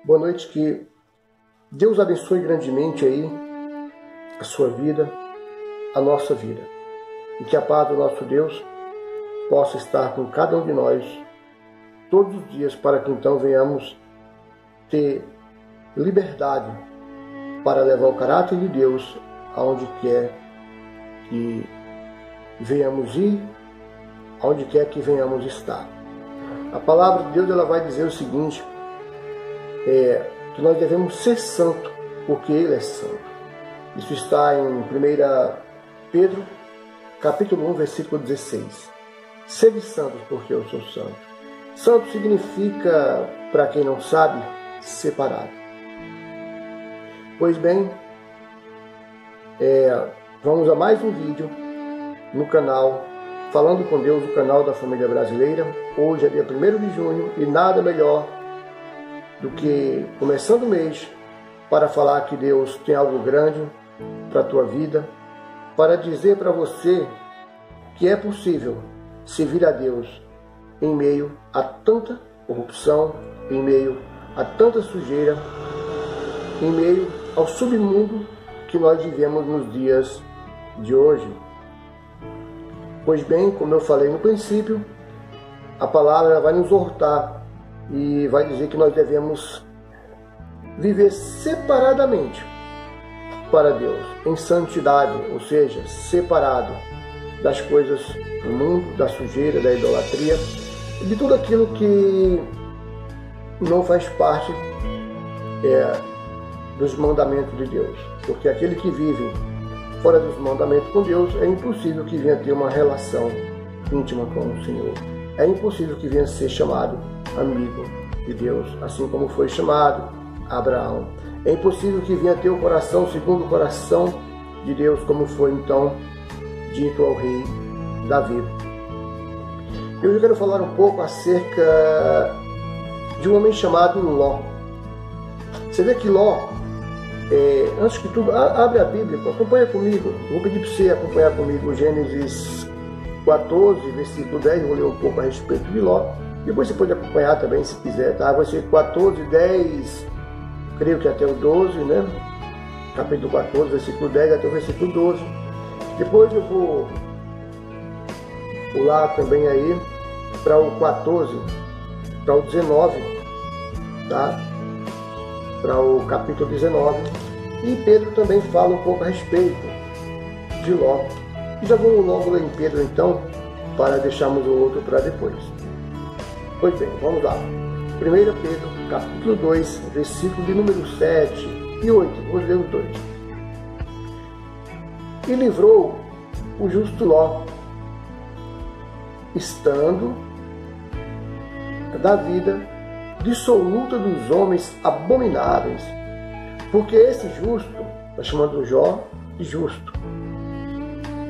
Boa noite, que Deus abençoe grandemente aí a sua vida, a nossa vida. E que a paz do nosso Deus possa estar com cada um de nós todos os dias, para que então venhamos ter liberdade para levar o caráter de Deus aonde quer que venhamos ir, aonde quer que venhamos estar. A palavra de Deus, ela vai dizer o seguinte, que nós devemos ser santo, porque Ele é santo. Isso está em 1 Pedro, capítulo 1, versículo 16. Sede santos, porque eu sou santo. Santo significa, para quem não sabe, separado. Pois bem, vamos a mais um vídeo no canal Falando com Deus, o canal da família brasileira. Hoje é dia 1º de junho e nada melhor do que começando o mês para falar que Deus tem algo grande para a tua vida, para dizer para você que é possível servir a Deus em meio a tanta corrupção, em meio a tanta sujeira, em meio ao submundo que nós vivemos nos dias de hoje. Pois bem, como eu falei no princípio, a palavra vai nos exortar e vai dizer que nós devemos viver separadamente para Deus, em santidade, ou seja, separado das coisas do mundo, da sujeira, da idolatria, de tudo aquilo que não faz parte dos mandamentos de Deus. Porque aquele que vive fora dos mandamentos com Deus, é impossível que venha ter uma relação íntima com o Senhor. É impossível que venha ser chamado amigo de Deus, assim como foi chamado Abraão. É impossível que venha ter o coração segundo o coração de Deus, como foi então dito ao rei Davi. Eu já quero falar um pouco acerca de um homem chamado Ló. Você vê que Ló, antes que tudo, abre a Bíblia, acompanha comigo. Vou pedir para você acompanhar comigo Gênesis 14, versículo 10. Eu vou ler um pouco a respeito de Ló. Depois você pode acompanhar também, se quiser, tá? Vai ser 14, 10, creio que até o 12, né? Capítulo 14, versículo 10 até o versículo 12. Depois eu vou pular também aí para o 14, para o 19, tá? Para o capítulo 19. E Pedro também fala um pouco a respeito de Ló. E já vamos logo ler em Pedro então, para deixarmos o outro para depois. Pois bem, vamos lá. 1 Pedro, capítulo 2, versículo de número 7 e 8. Vamos ler os dois. E livrou o justo Ló, estando da vida dissoluta dos homens abomináveis, porque esse justo, está chamando Jó de justo,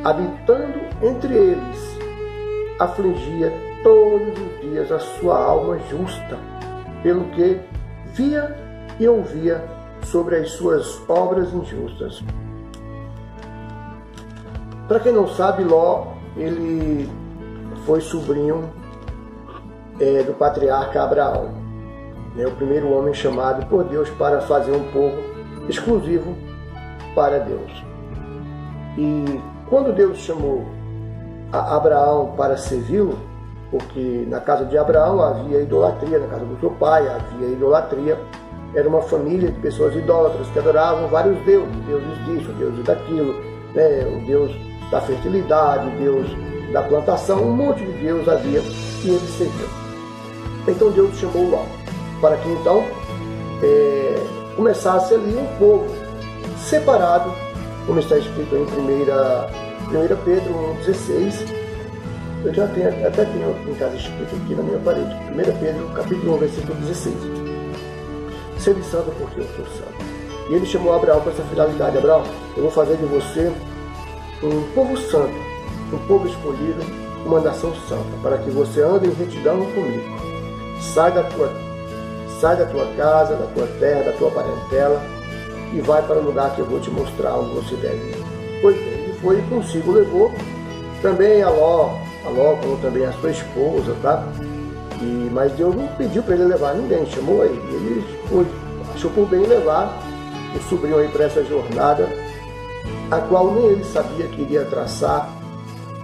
habitando entre eles, afligia todos os dias a sua alma justa, pelo que via e ouvia sobre as suas obras injustas. Para quem não sabe, Ló, ele foi sobrinho do patriarca Abraão, o primeiro homem chamado por Deus para fazer um povo exclusivo para Deus. E quando Deus chamou a Abraão para servi-lo, porque na casa de Abraão havia idolatria, na casa do seu pai havia idolatria, era uma família de pessoas idólatras que adoravam vários deuses, deuses disso, deuses daquilo, o Deus da fertilidade, Deus da plantação, um monte de Deus havia e ele serviu. Então Deus chamou Ló, para que então começasse ali um povo separado, como está escrito em 1 Pedro 1,16. Eu já até tenho em casa escrito aqui na minha parede. 1 Pedro, capítulo 1, versículo 16. Sede santo, porque eu sou santo. E ele chamou Abraão com essa finalidade. Abraão, eu vou fazer de você um povo santo, um povo escolhido, uma nação santa, para que você ande em retidão comigo. Sai da tua casa, da tua terra, da tua parentela e vai para o lugar que eu vou te mostrar onde você deve ir. Pois bem, ele foi e consigo levou também a Ló, como também a sua esposa, tá? Mas Deus não pediu para ele levar ninguém, chamou ele foi. achou por bem levar o sobrinho aí para essa jornada, a qual nem ele sabia que iria traçar,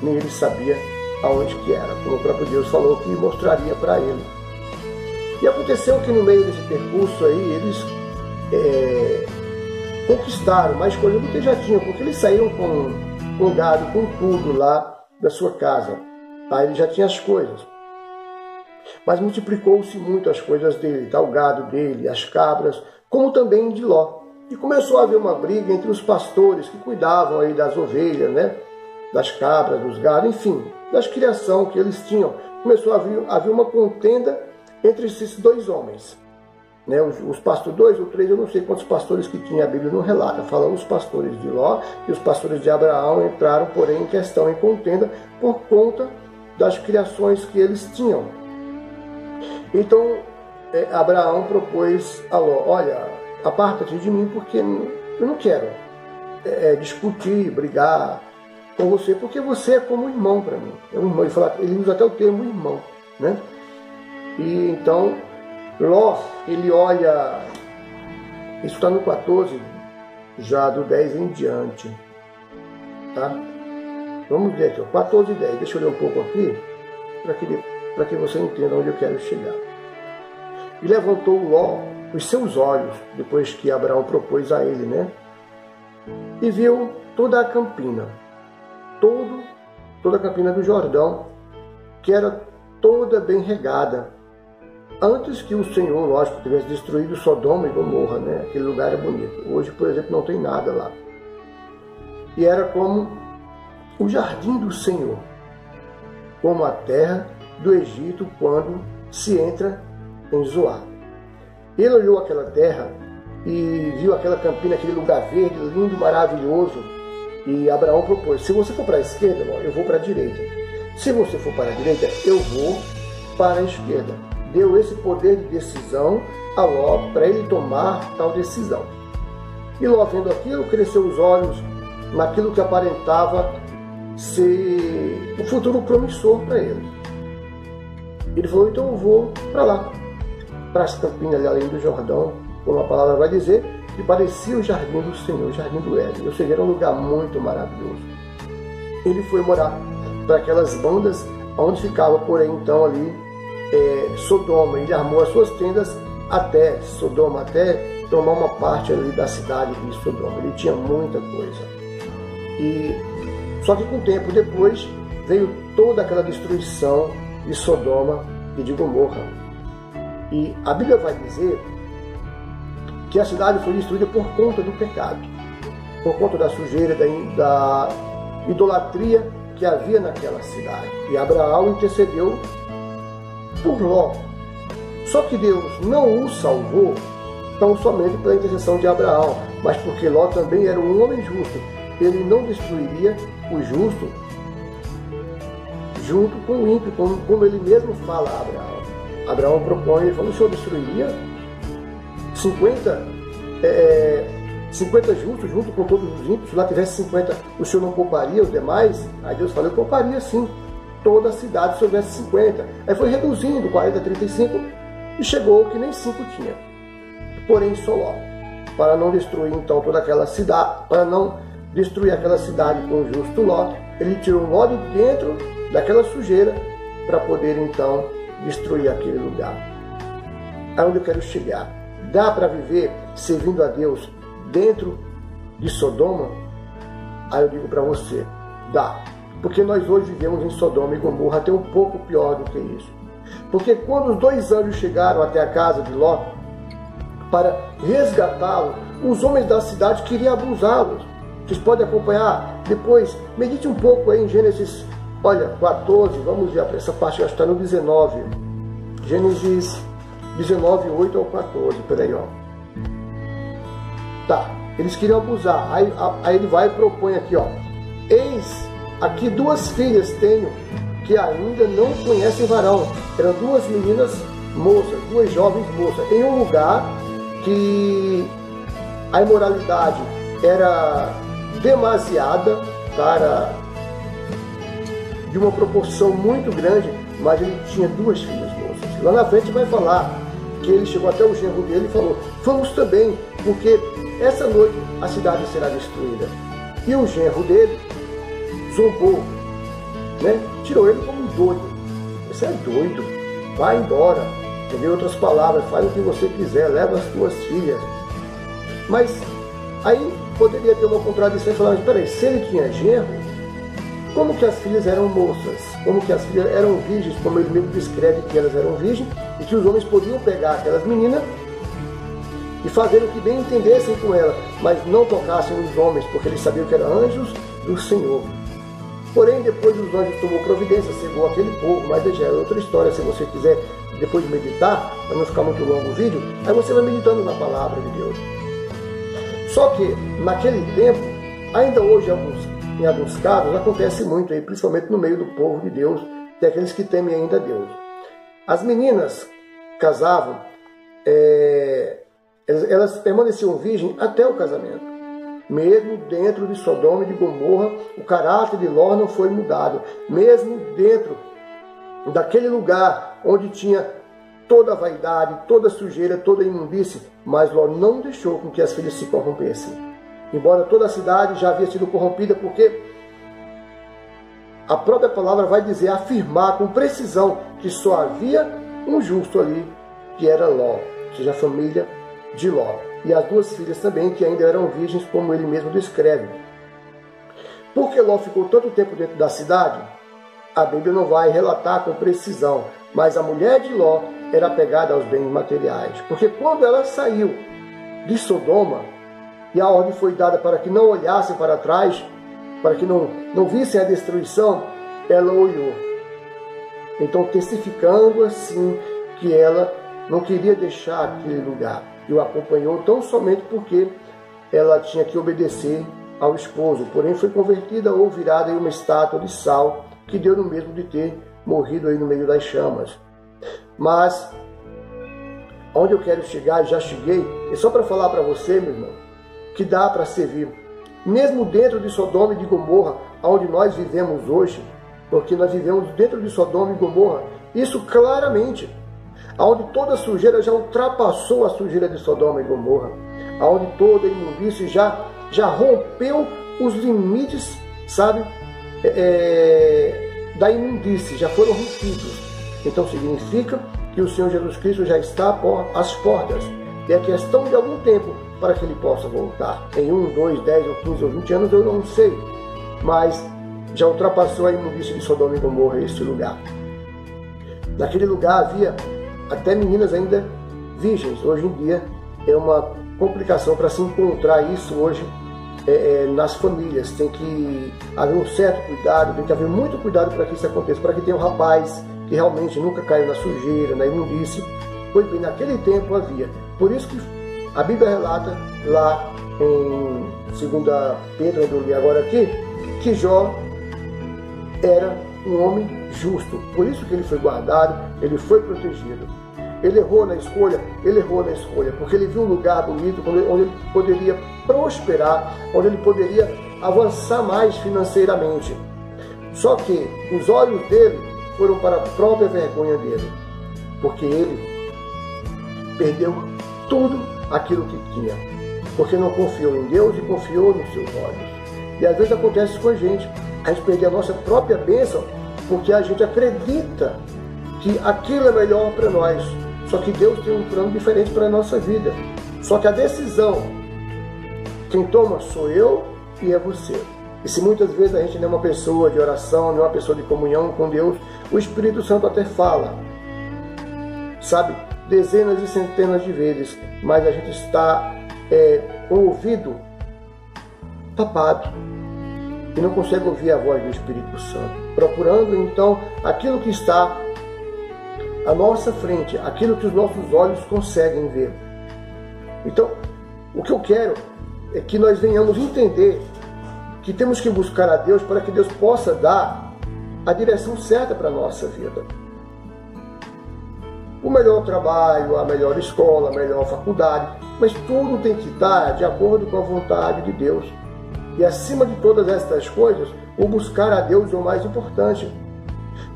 nem ele sabia aonde que era, como o próprio Deus falou que mostraria para ele. E aconteceu que no meio desse percurso aí, eles conquistaram mais coisas do que já tinham, porque eles saíram com gado, com tudo lá da sua casa. Tá? Ele já tinha as coisas. Mas multiplicou-se muito as coisas dele, tá? O gado dele, as cabras, como também de Ló. E começou a haver uma briga entre os pastores que cuidavam aí das ovelhas, né? Das cabras, dos gados, enfim, das criação que eles tinham. Começou a haver uma contenda entre esses dois homens. Né? Os pastores, 2 ou 3, eu não sei quantos pastores que tinha, a Bíblia não relata. Falando os pastores de Ló e os pastores de Abraão entraram, porém, em questão, em contenda, por conta das criações que eles tinham. Então, Abraão propôs a Ló: olha, aparta-te de mim, porque eu não quero discutir, brigar com você, porque você é como um irmão para mim. É um irmão. Ele usa até o termo irmão, né? E então, Ló, ele olha, isso está no 14, já do 10 em diante, tá? Vamos ver aqui, ó, 14 e 10, deixa eu ler um pouco aqui, para que você entenda onde eu quero chegar. E levantou Ló os seus olhos, depois que Abraão propôs a ele, né? E viu toda a campina, toda a campina do Jordão, que era toda bem regada, antes que o Senhor, lógico, tivesse destruído Sodoma e Gomorra, né? Aquele lugar é bonito. Hoje, por exemplo, não tem nada lá. E era como o jardim do Senhor, como a terra do Egito quando se entra em Zoar. Ele olhou aquela terra e viu aquela campina, aquele lugar verde, lindo, maravilhoso. E Abraão propôs: se você for para a esquerda, eu vou para a direita. Se você for para a direita, eu vou para a esquerda. Deu esse poder de decisão a Ló para ele tomar tal decisão. E Ló, vendo aquilo, cresceu os olhos naquilo que aparentava ser um futuro promissor para ele. Ele falou: então eu vou para lá, para as campinas ali além do Jordão, como a palavra vai dizer, que parecia o jardim do Senhor, o jardim do Éden. Ou seja, era um lugar muito maravilhoso. Ele foi morar para aquelas bandas onde ficava, porém, então ali Sodoma. Ele armou as suas tendas até Sodoma, até tomar uma parte ali da cidade de Sodoma. Ele tinha muita coisa. E só que com o tempo depois veio toda aquela destruição de Sodoma e de Gomorra. E a Bíblia vai dizer que a cidade foi destruída por conta do pecado, por conta da sujeira, da idolatria que havia naquela cidade. E Abraão intercedeu por Ló. Só que Deus não o salvou tão somente pela intercessão de Abraão, mas porque Ló também era um homem justo. Ele não destruiria o justo junto com o ímpio, como ele mesmo fala a Abraão. Abraão propõe, ele falou: o senhor destruiria 50 justos junto com todos os ímpios? Se lá tivesse 50, o senhor não pouparia os demais? Aí Deus falou: eu pouparia sim toda a cidade se houvesse 50. Aí foi reduzindo, 40, 35, e chegou que nem 5 tinha. Porém, só Ló, para não destruir então toda aquela cidade, para não destruir aquela cidade com o justo Ló, ele tirou Ló de dentro daquela sujeira para poder então destruir aquele lugar. Aonde eu quero chegar? Dá para viver servindo a Deus dentro de Sodoma? Aí eu digo para você: dá. Porque nós hoje vivemos em Sodoma e Gomorra, até um pouco pior do que isso. Porque quando os 2 anjos chegaram até a casa de Ló para resgatá-lo, os homens da cidade queriam abusá-los. Vocês podem acompanhar depois, medite um pouco aí em Gênesis, olha, 14, vamos ver essa parte, acho que está no 19. Gênesis 19, 8 ao 14, peraí, ó. Tá, eles queriam abusar, aí ele vai e propõe aqui, ó: eis, aqui 2 filhas tenho, que ainda não conhecem varão. Eram 2 meninas moças, 2 jovens moças, em um lugar que a imoralidade era demasiada, para de uma proporção muito grande, mas ele tinha 2 filhas moças. Lá na frente vai falar que ele chegou até o genro dele e falou: vamos também, porque essa noite a cidade será destruída. E o genro dele zombou, né? Tirou ele como um doido. Você é doido, vai embora. Em outras palavras, faz o que você quiser, leva as tuas filhas. Mas aí poderia ter uma contradição e falar: mas peraí, se ele tinha genro, como que as filhas eram moças? Como que as filhas eram virgens, como ele mesmo descreve que elas eram virgens, e que os homens podiam pegar aquelas meninas e fazer o que bem entendessem com ela, mas não tocassem nos homens, porque eles sabiam que eram anjos do Senhor. Porém, depois os anjos tomou providência, cegou aquele povo, mas já é outra história. Se você quiser depois meditar, para não ficar muito longo o vídeo, aí você vai meditando na palavra de Deus. Só que, naquele tempo, ainda hoje, em alguns casos, acontece muito aí, principalmente no meio do povo de Deus, tem aqueles que temem ainda a Deus. As meninas casavam, elas permaneciam virgens até o casamento. Mesmo dentro de Sodoma e de Gomorra, o caráter de Ló não foi mudado. Mesmo dentro daquele lugar onde tinha toda a vaidade, toda a sujeira, toda a imundície, mas Ló não deixou com que as filhas se corrompessem. Embora toda a cidade já havia sido corrompida, porque a própria palavra vai dizer, afirmar com precisão, que só havia um justo ali, que era Ló, ou seja, a família de Ló. E as duas filhas também, que ainda eram virgens, como ele mesmo descreve. Porque Ló ficou tanto tempo dentro da cidade, a Bíblia não vai relatar com precisão, mas a mulher de Ló era apegada aos bens materiais. Porque quando ela saiu de Sodoma, e a ordem foi dada para que não olhassem para trás, para que não vissem a destruição, ela olhou. Então, testificando assim que ela não queria deixar aquele lugar. E o acompanhou tão somente porque ela tinha que obedecer ao esposo. Porém, foi convertida ou virada em uma estátua de sal, que deu no mesmo de ter morrido aí no meio das chamas. Mas, onde eu quero chegar, já cheguei, é só para falar para você, meu irmão, que dá para servir. Mesmo dentro de Sodoma e de Gomorra, onde nós vivemos hoje, porque nós vivemos dentro de Sodoma e Gomorra, isso claramente, onde toda a sujeira já ultrapassou a sujeira de Sodoma e Gomorra, onde toda a imundície já rompeu os limites, sabe, da imundície, já foram rompidos. Então significa que o Senhor Jesus Cristo já está às portas. E é questão de algum tempo para que ele possa voltar. Em 1, 2, 10 ou 15 ou 20 anos, eu não sei. Mas já ultrapassou a imundície de Sodoma e Gomorra este lugar. Naquele lugar havia até meninas ainda virgens. Hoje em dia é uma complicação para se encontrar isso hoje nas famílias. Tem que haver um certo cuidado, tem que haver muito cuidado para que isso aconteça, para que tenha um rapaz que realmente nunca caiu na sujeira, na imundície. Pois bem, naquele tempo havia. Por isso que a Bíblia relata lá em 2 Pedro, onde eu li agora aqui, que Jó era um homem justo. Por isso que ele foi guardado, ele foi protegido. Ele errou na escolha, porque ele viu um lugar bonito onde ele poderia prosperar, onde ele poderia avançar mais financeiramente. Só que os olhos dele foram para a própria vergonha dele, porque ele perdeu tudo aquilo que tinha, porque não confiou em Deus e confiou nos seus olhos. E às vezes acontece com a gente perder a nossa própria bênção, porque a gente acredita que aquilo é melhor para nós. Só que Deus tem um plano diferente para a nossa vida. Só que a decisão, quem toma sou eu e é você. E se muitas vezes a gente não é uma pessoa de oração, não é uma pessoa de comunhão com Deus, o Espírito Santo até fala, sabe, dezenas e centenas de vezes, mas a gente está com o ouvido tapado e não consegue ouvir a voz do Espírito Santo, procurando então aquilo que está à nossa frente, aquilo que os nossos olhos conseguem ver. Então, o que eu quero é que nós venhamos entender que temos que buscar a Deus para que Deus possa dar a direção certa para a nossa vida. O melhor trabalho, a melhor escola, a melhor faculdade, mas tudo tem que estar de acordo com a vontade de Deus. E acima de todas estas coisas, o buscar a Deus é o mais importante.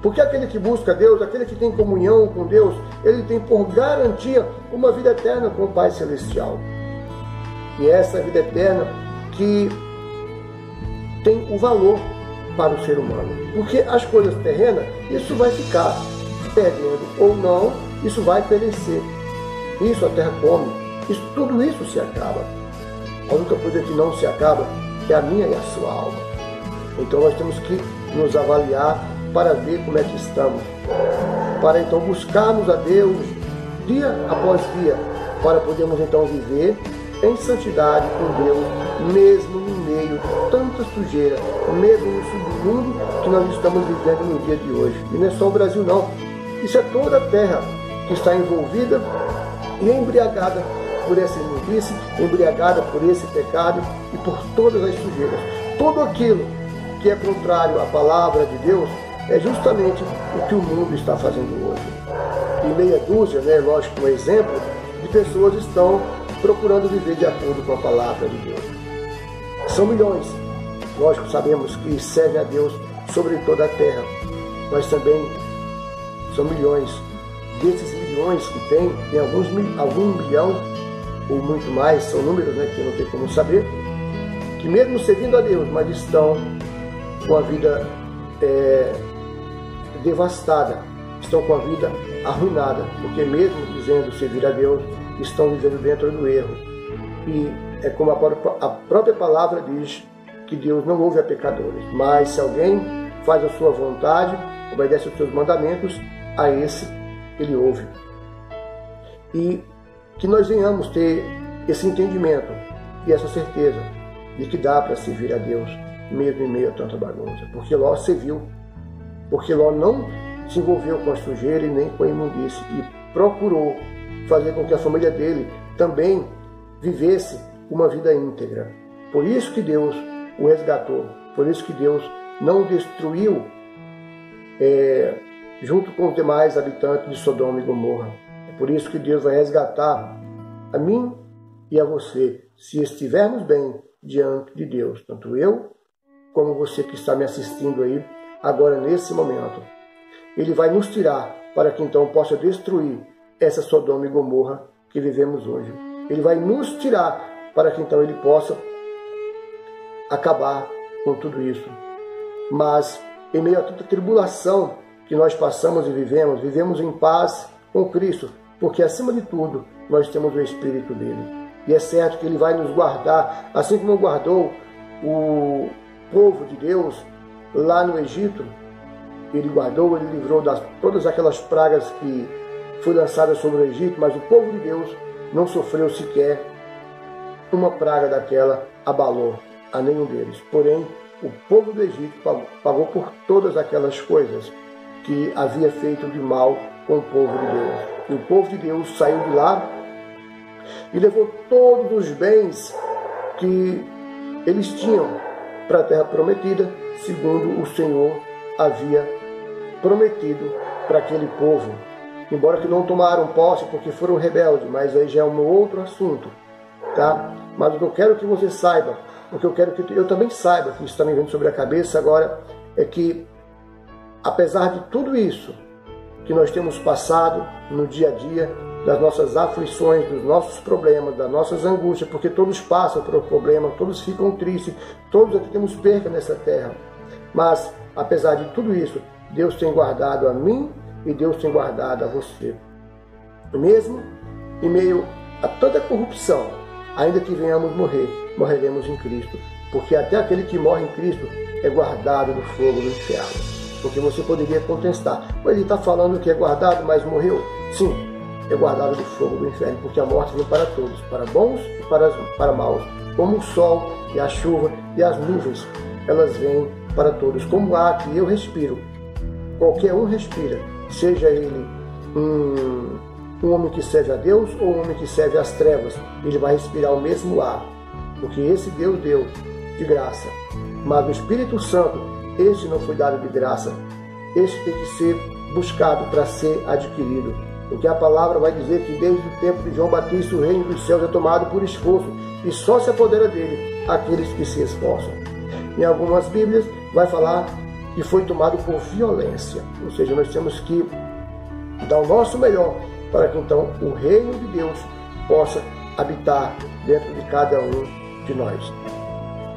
Porque aquele que busca Deus, aquele que tem comunhão com Deus, ele tem por garantia uma vida eterna com o Pai Celestial. E essa vida eterna que tem o valor para o ser humano. Porque as coisas terrenas, isso vai ficar perdendo ou não, isso vai perecer. Isso a terra come, tudo isso se acaba. A única coisa que não se acaba é a minha e a sua alma. Então nós temos que nos avaliar para ver como é que estamos, para então buscarmos a Deus dia após dia, para podermos então viver em santidade com Deus, mesmo no meio de tanta sujeira, mesmo no submundo que nós estamos vivendo no dia de hoje. E não é só o Brasil não, isso é toda a terra que está envolvida e embriagada por essa imundície, embriagada por esse pecado e por todas as sujeiras. Tudo aquilo que é contrário à palavra de Deus é justamente o que o mundo está fazendo hoje. E meia dúzia, lógico, um exemplo de pessoas estão procurando viver de acordo com a palavra de Deus. São milhões, lógico, sabemos que servem a Deus sobre toda a terra, mas também são milhões. Desses milhões que tem algum milhão ou muito mais, são números que não tem como saber, que mesmo servindo a Deus, mas estão com a vida devastada, estão com a vida arruinada, porque mesmo dizendo servir a Deus, estão vivendo dentro do erro. E é como a própria palavra diz, que Deus não ouve a pecadores, mas se alguém faz a sua vontade, obedece aos seus mandamentos, a esse ele ouve. E que nós venhamos ter esse entendimento e essa certeza de que dá para servir a Deus, mesmo em meio a tanta bagunça. Porque Ló serviu, porque Ló não se envolveu com a sujeira e nem com a imundície, e procurou fazer com que a família dele também vivesse uma vida íntegra. Por isso que Deus o resgatou, por isso que Deus não o destruiu junto com os demais habitantes de Sodoma e Gomorra. É por isso que Deus vai resgatar a mim e a você, se estivermos bem diante de Deus, tanto eu como você que está me assistindo aí agora nesse momento. Ele vai nos tirar para que então possa destruir essa Sodoma e Gomorra que vivemos hoje. Ele vai nos tirar para que então ele possa acabar com tudo isso. Mas em meio a tanta tribulação que nós passamos e vivemos em paz com Cristo, porque acima de tudo nós temos o Espírito dele. E é certo que ele vai nos guardar, assim como guardou o povo de Deus lá no Egito. Ele guardou, ele livrou de todas aquelas pragas que foram lançadas sobre o Egito, mas o povo de Deus não sofreu sequer uma praga daquela, abalou a nenhum deles. Porém, o povo do Egito pagou por todas aquelas coisas que havia feito de mal com o povo de Deus. E o povo de Deus saiu de lá e levou todos os bens que eles tinham para a terra prometida, segundo o Senhor havia prometido para aquele povo. Embora que não tomaram posse porque foram rebeldes, mas aí já é um outro assunto, tá? Mas o que eu quero que você saiba, o que eu quero que eu também saiba, que está me vendo sobre a cabeça agora, é que apesar de tudo isso que nós temos passado no dia a dia, das nossas aflições, dos nossos problemas, das nossas angústias, porque todos passam por um problema, todos ficam tristes, todos aqui temos perca nessa terra. Mas, apesar de tudo isso, Deus tem guardado a mim e Deus tem guardado a você. Mesmo em meio a tanta corrupção, ainda que venhamos morrer, morreremos em Cristo. Porque até aquele que morre em Cristo é guardado do fogo do inferno. Porque você poderia contestar, mas ele está falando que é guardado, mas morreu? Sim, é guardado do fogo do inferno, porque a morte vem para todos, para bons e para maus. Como o sol e a chuva e as nuvens, elas vêm para todos. Como o ar que eu respiro, qualquer um respira, seja ele um homem que serve a Deus ou um homem que serve às trevas, ele vai respirar o mesmo ar, porque esse Deus deu de graça. Mas o Espírito Santo, este não foi dado de graça, este tem que ser buscado para ser adquirido. Porque a palavra vai dizer que desde o tempo de João Batista o reino dos céus é tomado por esforço e só se apodera dele aqueles que se esforçam. Em algumas Bíblias vai falar e foi tomado por violência. Ou seja, nós temos que dar o nosso melhor para que então o reino de Deus possa habitar dentro de cada um de nós.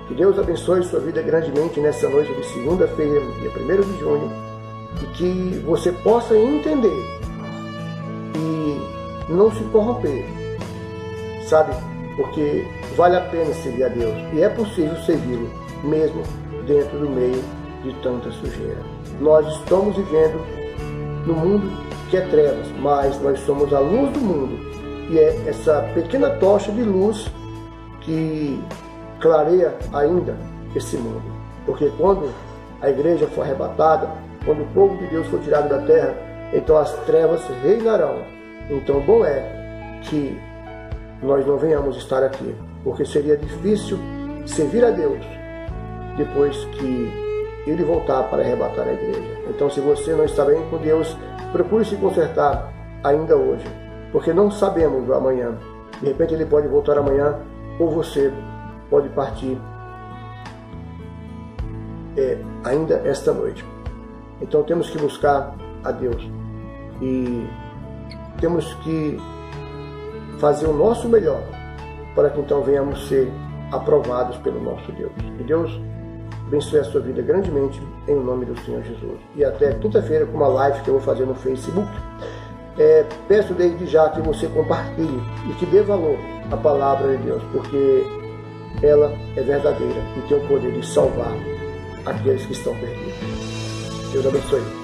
Que Deus abençoe sua vida grandemente nessa noite de segunda-feira, dia 1º de junho, e que você possa entender e não se corromper, sabe? Porque vale a pena servir a Deus e é possível servi-lo mesmo dentro do meio de tanta sujeira. Nós estamos vivendo no mundo que é trevas, mas nós somos a luz do mundo e é essa pequena tocha de luz que clareia ainda esse mundo. Porque quando a igreja for arrebatada, quando o povo de Deus for tirado da terra, então as trevas reinarão. Então bom é que nós não venhamos estar aqui, porque seria difícil servir a Deus depois que Ele voltar para arrebatar a igreja. Então, se você não está bem com Deus, procure se consertar ainda hoje, porque não sabemos do amanhã. De repente Ele pode voltar amanhã, ou você pode partir ainda esta noite. Então temos que buscar a Deus e temos que fazer o nosso melhor para que então venhamos ser aprovados pelo nosso Deus. Que Deus abençoe a sua vida grandemente em nome do Senhor Jesus. E até quinta-feira com uma live que eu vou fazer no Facebook. Peço desde já que você compartilhe e que dê valor à palavra de Deus, porque ela é verdadeira e tem o poder de salvar aqueles que estão perdidos. Deus abençoe.